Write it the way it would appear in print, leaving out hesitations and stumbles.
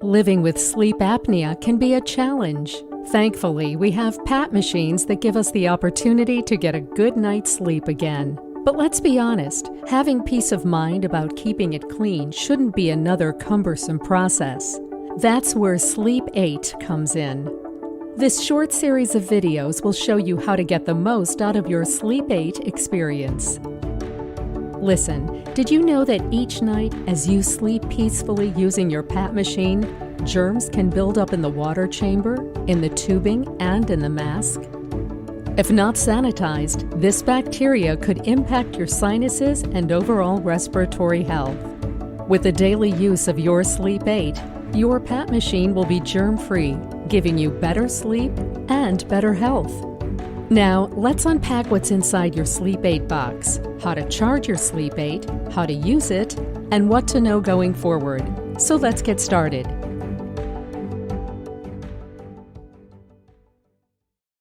Living with sleep apnea can be a challenge. Thankfully, we have PAP machines that give us the opportunity to get a good night's sleep again. But let's be honest, having peace of mind about keeping it clean shouldn't be another cumbersome process. That's where Sleep8 comes in. This short series of videos will show you how to get the most out of your Sleep8 experience. Listen, did you know that each night as you sleep peacefully using your PAP machine, germs can build up in the water chamber, in the tubing, and in the mask? If not sanitized, this bacteria could impact your sinuses and overall respiratory health. With the daily use of your Sleep8, your PAP machine will be germ-free, giving you better sleep and better health. Now, let's unpack what's inside your Sleep8 box, how to charge your Sleep8, how to use it, and what to know going forward. So let's get started.